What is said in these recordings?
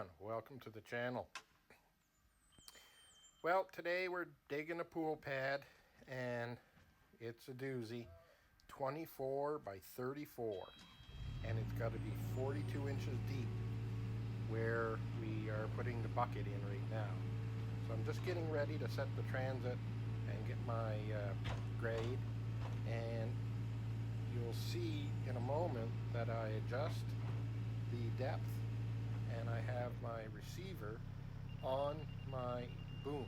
everyone, welcome to the channel. Well, today we're digging a pool pad and it's a doozy, 24 by 34, and it's got to be 42 inches deep where we are putting the bucket in right now. So I'm just getting ready to set the transit and get my grade, and you'll see in a moment that I adjust the depth and I have my receiver on my boom.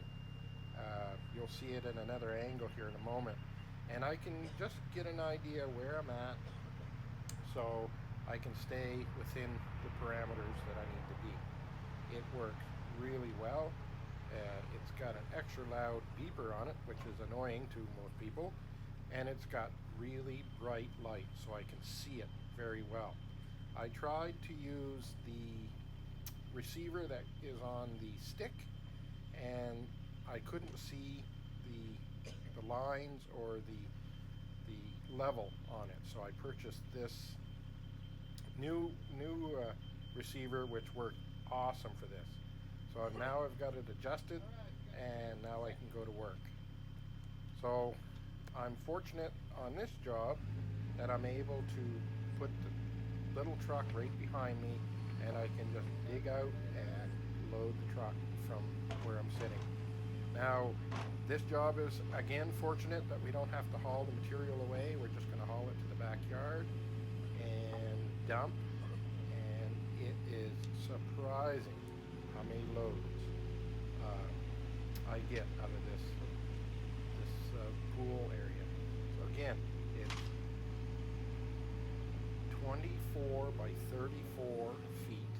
You'll see it in another angle here in a moment, and I can just get an idea where I'm at so I can stay within the parameters that I need to be. It works really well. It's got an extra loud beeper on it, which is annoying to most people, and it's got really bright light so I can see it very well. I tried to use the receiver that is on the stick, and I couldn't see the lines or the level on it, so I purchased this new receiver, which worked awesome for this. So now I've got it adjusted, and now I can go to work. So I'm fortunate on this job that I'm able to put the little truck right behind me, and I can just dig out and load the truck from where I'm sitting. Now, this job is again fortunate that we don't have to haul the material away. We're just going to haul it to the backyard and dump, and it is surprising how many loads I get out of this pool area. So again, it's 24 by 34 feet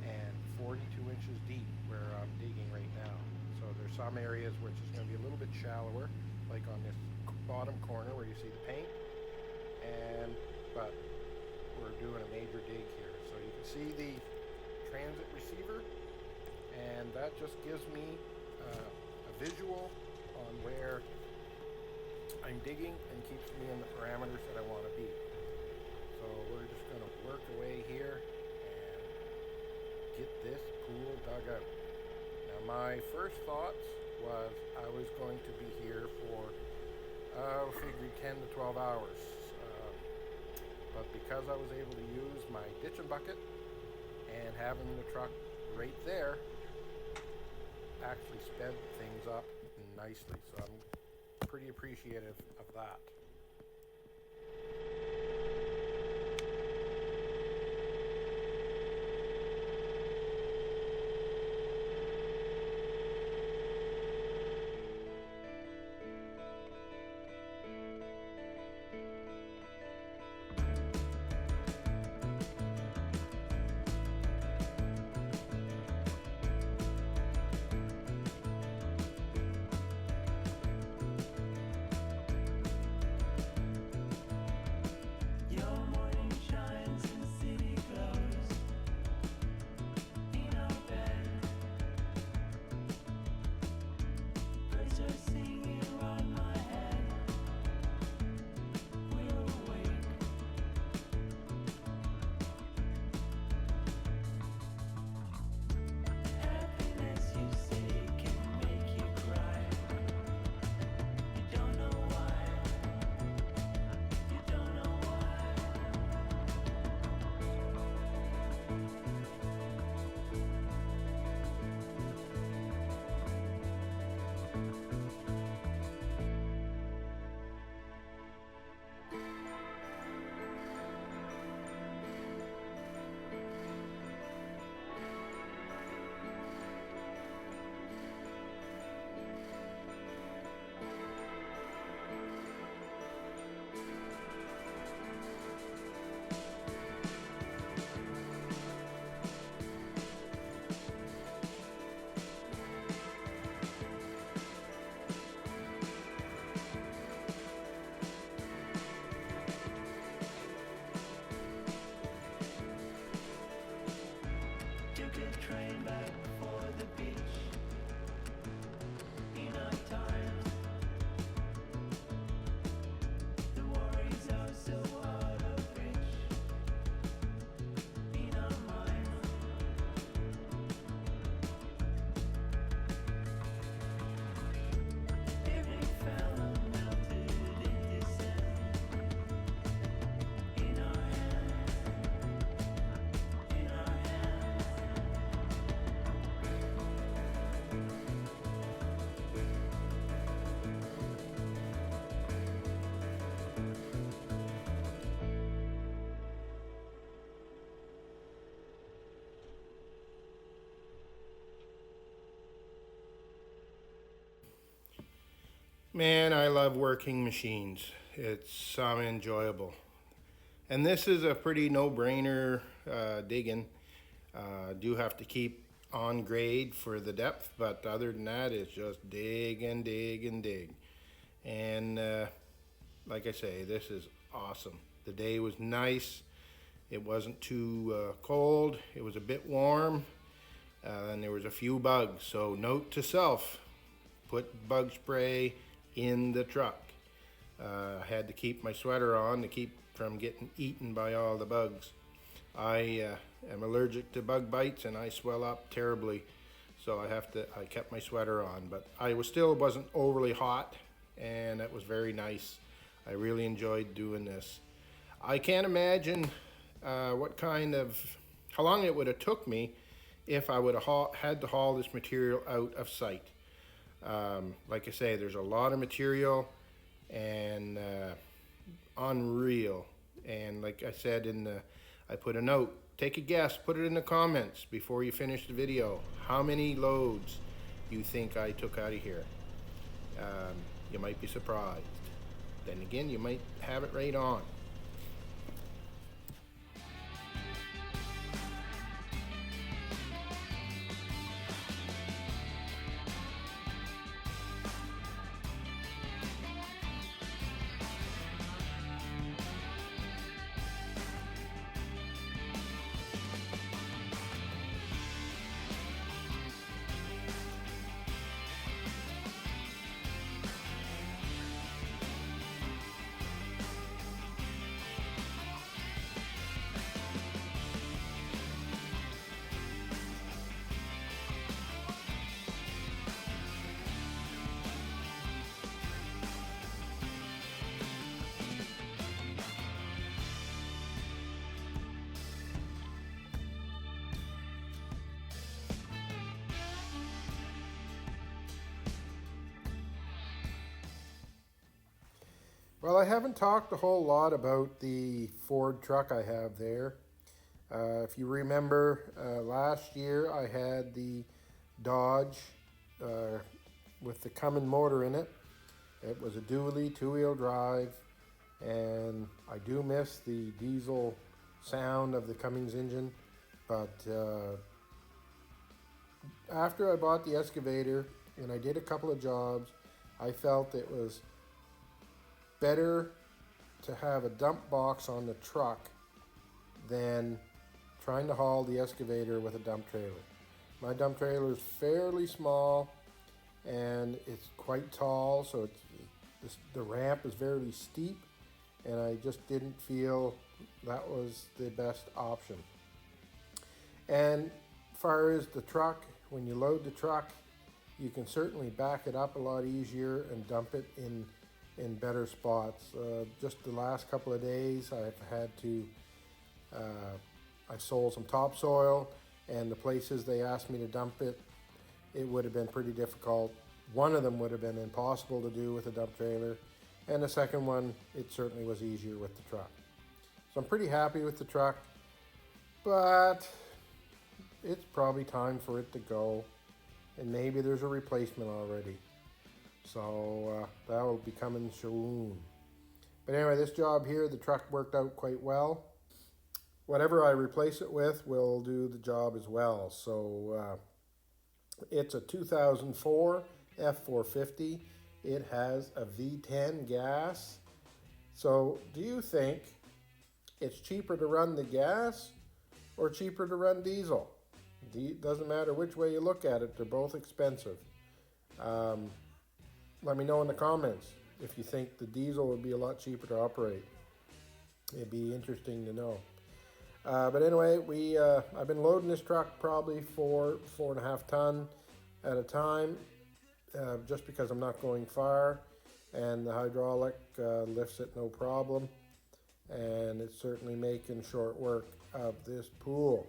and 42 inches deep where I'm digging right now. So there's some areas which is going to be a little bit shallower, like on this bottom corner where you see the paint, but we're doing a major dig here. So you can see the transit receiver, and that just gives me a visual on where I'm digging and keeps me in the parameters that I want to be. So we're just going to work away here and get this pool dug out. Now my first thoughts was I was going to be here for figured 10 to 12 hours, but because I was able to use my ditching bucket and having the truck right there, actually sped things up nicely. So I'm pretty appreciative of that. Man, I love working machines. It's enjoyable. And this is a pretty no-brainer digging. Do have to keep on grade for the depth, but other than that, it's just dig and dig and dig. And like I say, this is awesome. The day was nice. It wasn't too cold. It was a bit warm. And there was a few bugs. So note to self, put bug spray in the truck. I had to keep my sweater on to keep from getting eaten by all the bugs. I am allergic to bug bites and I swell up terribly, so I kept my sweater on, but I wasn't overly hot, and it was very nice. I really enjoyed doing this. I can't imagine how long it would have took me if I would have had to haul this material out of sight. Like I say, there's a lot of material, and unreal. And like I said I put a note. Take a guess. Put it in the comments before you finish the video. How many loads you think I took out of here? You might be surprised. Then again, you might have it right on. Well, I haven't talked a whole lot about the Ford truck I have there. If you remember, last year I had the Dodge with the Cummins motor in it. It was a dually, two-wheel drive, and I do miss the diesel sound of the Cummins engine, but after I bought the excavator and I did a couple of jobs, I felt it was better to have a dump box on the truck than trying to haul the excavator with a dump trailer. My dump trailer is fairly small and it's quite tall, so the ramp is very steep, and I just didn't feel that was the best option. And as far as the truck, when you load the truck, you can certainly back it up a lot easier and dump it in better spots. Just the last couple of days I've had to, I sold some topsoil, and the places they asked me to dump it, it would have been pretty difficult. One of them would have been impossible to do with a dump trailer, and the second one, it certainly was easier with the truck. So I'm pretty happy with the truck, but it's probably time for it to go, and maybe there's a replacement already. So that will be coming soon. But anyway, this job here, the truck worked out quite well. Whatever I replace it with will do the job as well. So it's a 2004 F450. It has a V10 gas. So do you think it's cheaper to run the gas or cheaper to run diesel? Doesn't matter which way you look at it, they're both expensive. Let me know in the comments if you think the diesel would be a lot cheaper to operate. It'd be interesting to know. But anyway, I've been loading this truck probably 4.5 ton at a time, just because I'm not going far, and the hydraulic lifts it no problem, and it's certainly making short work of this pool.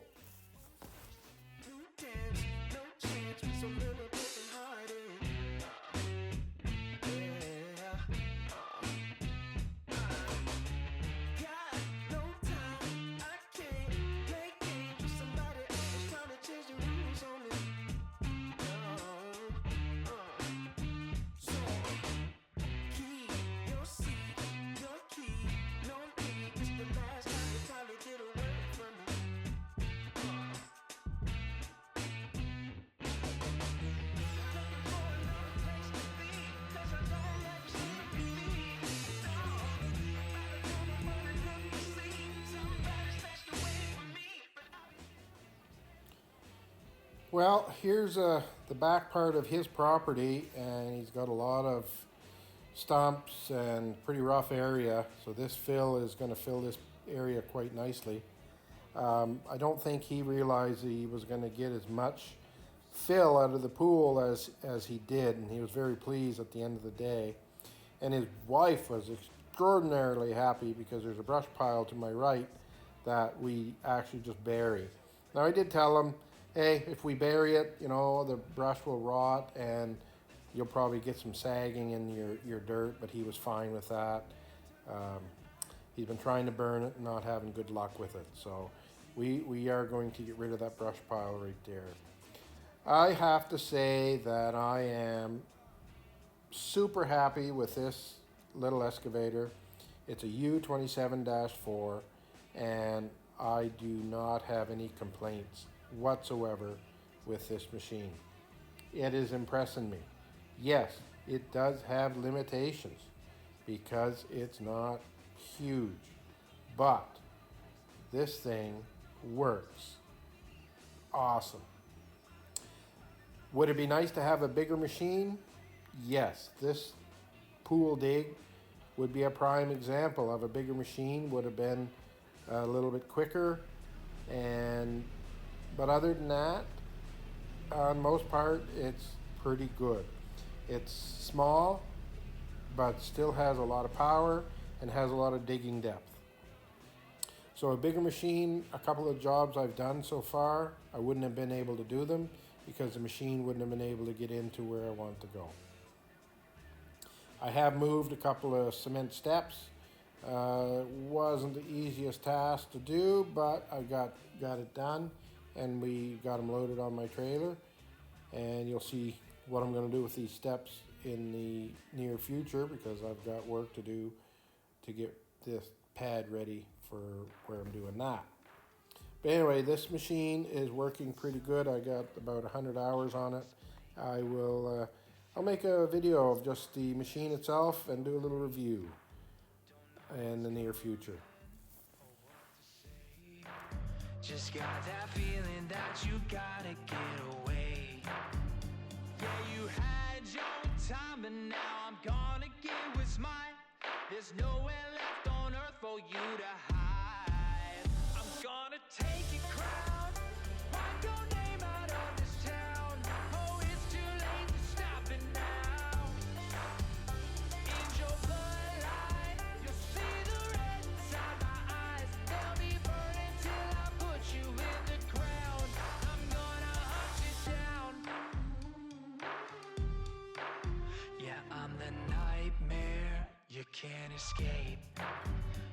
Well, here's the back part of his property, and he's got a lot of stumps and pretty rough area. So this fill is going to fill this area quite nicely. I don't think he realized he was going to get as much fill out of the pool as he did, and he was very pleased at the end of the day. And his wife was extraordinarily happy because there's a brush pile to my right that we actually just bury. Now I did tell him, hey, if we bury it, you know, the brush will rot and you'll probably get some sagging in your dirt, but he was fine with that. He's been trying to burn it and not having good luck with it. So we are going to get rid of that brush pile right there. I have to say that I am super happy with this little excavator. It's a U27-4, and I do not have any complaints whatsoever with this machine. It is impressing me. Yes, it does have limitations because it's not huge, but this thing works awesome. Would it be nice to have a bigger machine? Yes, this pool dig would be a prime example of a bigger machine. Would have been a little bit quicker, but other than that, on most part, it's pretty good. It's small, but still has a lot of power and has a lot of digging depth. So a bigger machine, a couple of jobs I've done so far, I wouldn't have been able to do them because the machine wouldn't have been able to get into where I want to go. I have moved a couple of cement steps. Wasn't the easiest task to do, but I got it done, and we got them loaded on my trailer. And you'll see what I'm going to do with these steps in the near future because I've got work to do to get this pad ready for where I'm doing that. But anyway, this machine is working pretty good. I got about 100 hours on it. I'll make a video of just the machine itself and do a little review in the near future. Just got that feeling that you gotta get away. Yeah, you had your time, but now I'm gonna get what's mine. There's nowhere left on earth for you to hide. I'm gonna take your crown, write your name out of this town. Oh, it's too late to stop it now. In your bloodline, you'll see the red inside my eyes. They'll be burning till I put you in the ground. I'm gonna hunt you down. Yeah, I'm the nightmare you can't escape.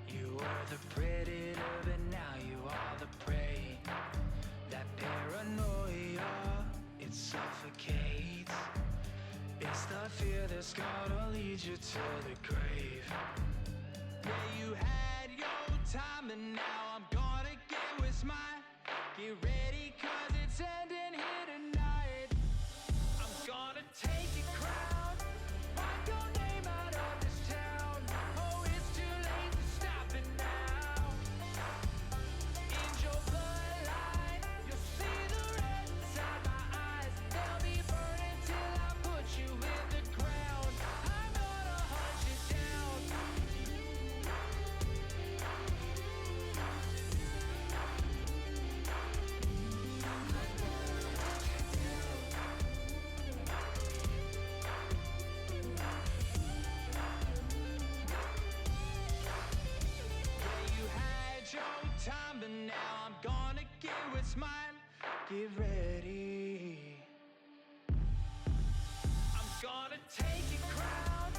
You were the predator, but now you are the prey. That paranoia, it suffocates. It's the fear that's gonna lead you to the grave. Yeah, you had your time, and now I'm gonna get what's mine. Get ready, 'cause it's ending here tonight. I'm gonna take your crown, write your name out of this town. Oh, it's too late to stop it now. In your bloodline, you'll see the red inside my eyes. They'll be burning till I put you in the ground. I'm gonna hunt you down. Yeah, you had your time, but now I'm gonna get what's mine. Get ready. I'm gonna take your crown,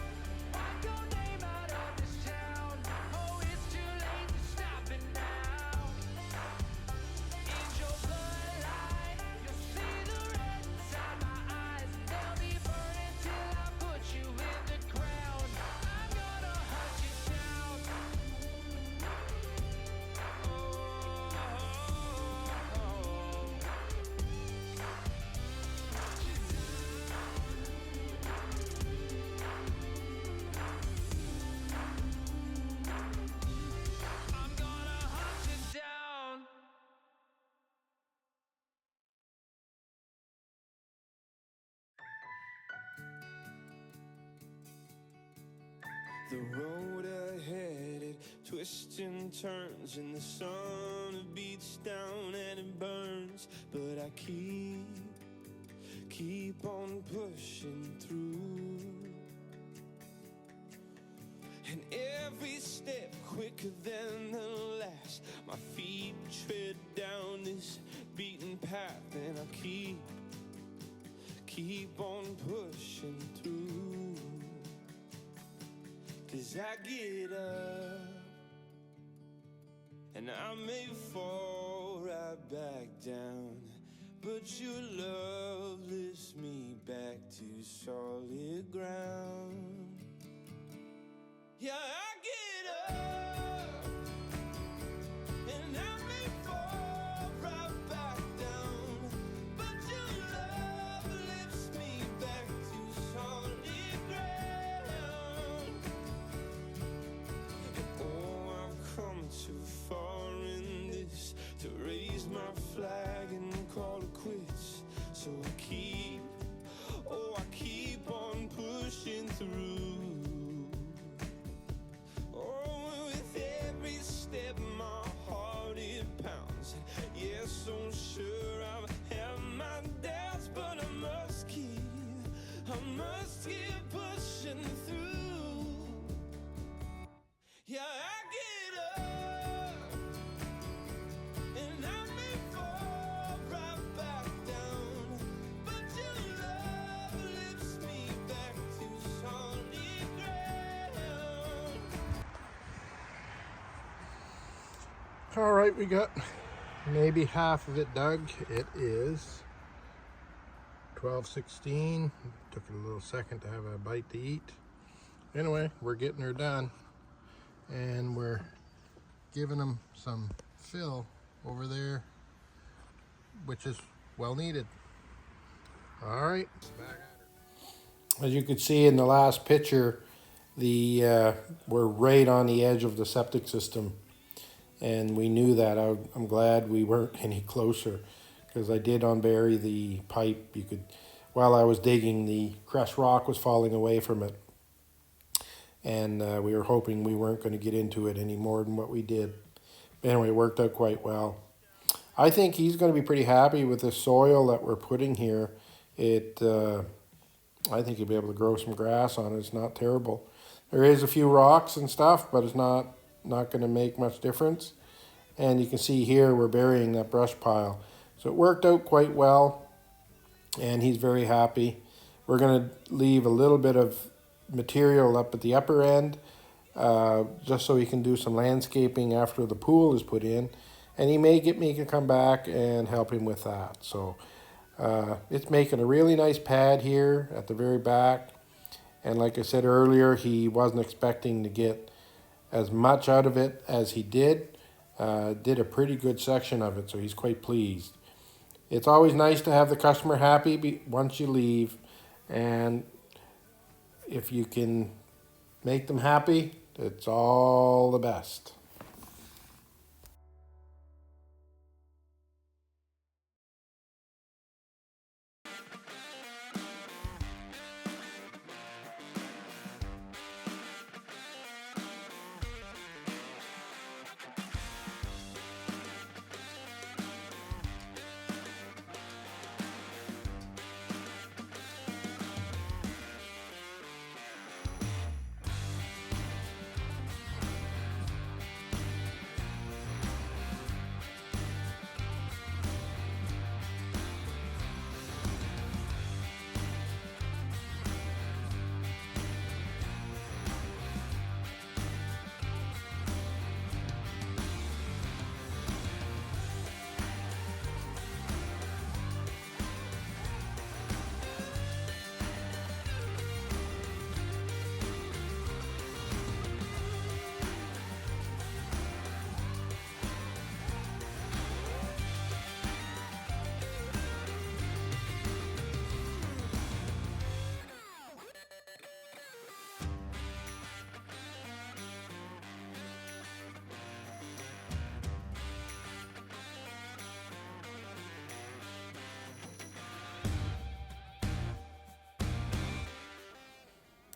write your name out of this town. Oh, it's too late to stop it now. In your bloodline, you'll see the red inside my eyes. They'll be burning till I put you in the ground. I'm gonna hunt you down. The road ahead, it twists and turns, and the sun it beats down and it burns. But I keep on pushing through. And every step quicker than the last, my feet tread down this beaten path, and I keep on pushing through. 'Cause I get up and I may fall right back down, but your love lifts me back to solid ground. Yeah, I get up and I may fall right back down, but your love lifts me back to solid ground. And oh, I've come too far in this to raise my flag and call it quits. So I keep on pushing through. Oh, with every step my heart it pounds. Yes, so sure I have my doubts, but I must keep pushing through. Yeah, I get up and I may fall right back down, but your love lifts me back to solid ground. All right, we got maybe half of it dug. It is 12:16. Took a little second to have a bite to eat. Anyway, we're getting her done, and we're giving them some fill over there, which is well needed. All right. As you could see in the last picture, we're right on the edge of the septic system, and we knew that. I'm glad we weren't any closer, because I did unbury the pipe. You could, while I was digging, the crushed rock was falling away from it, and we were hoping we weren't going to get into it any more than what we did. But anyway, it worked out quite well. I think he's going to be pretty happy with the soil that we're putting here. I think he'll be able to grow some grass on it. It's not terrible. There is a few rocks and stuff, but it's not going to make much difference. And you can see here we're burying that brush pile. So it worked out quite well, and he's very happy. We're going to leave a little bit of material up at the upper end, just so he can do some landscaping after the pool is put in. And he may get me to come back and help him with that. So it's making a really nice pad here at the very back. And like I said earlier, he wasn't expecting to get as much out of it as he did. Did a pretty good section of it, so he's quite pleased. It's always nice to have the customer happy once you leave, and if you can make them happy, it's all the best.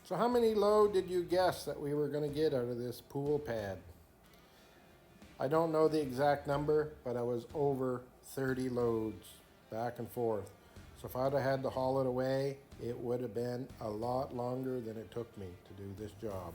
So how many load did you guess that we were going to get out of this pool pad? I don't know the exact number, but I was over 30 loads back and forth. So if I'd have had to haul it away, it would have been a lot longer than it took me to do this job.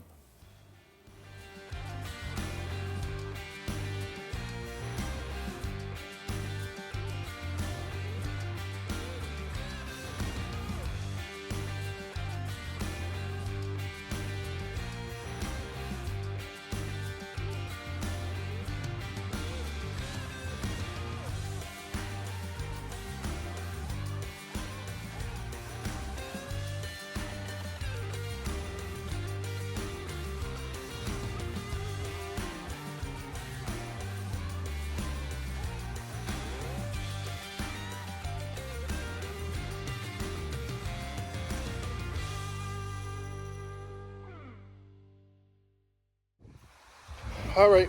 All right,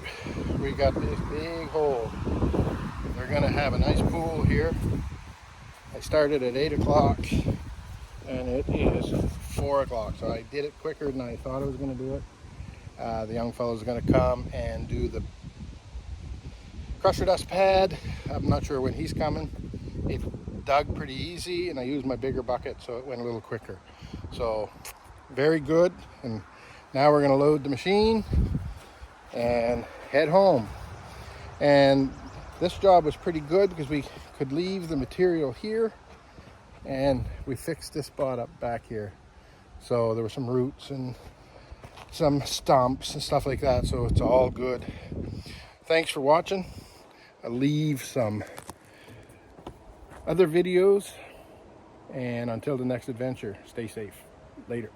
we got this big hole. We're gonna have a nice pool here. I started at 8 o'clock and it is 4 o'clock. So I did it quicker than I thought I was gonna do it. The young fellow's gonna come and do the crusher dust pad. I'm not sure when he's coming. It dug pretty easy and I used my bigger bucket so it went a little quicker. So very good. And now we're gonna load the machine and head home. And this job was pretty good because we could leave the material here and we fixed this spot up back here. So there were some roots and some stumps and stuff like that, so it's all good. Thanks for watching. I'll leave some other videos, and until the next adventure, stay safe. Later.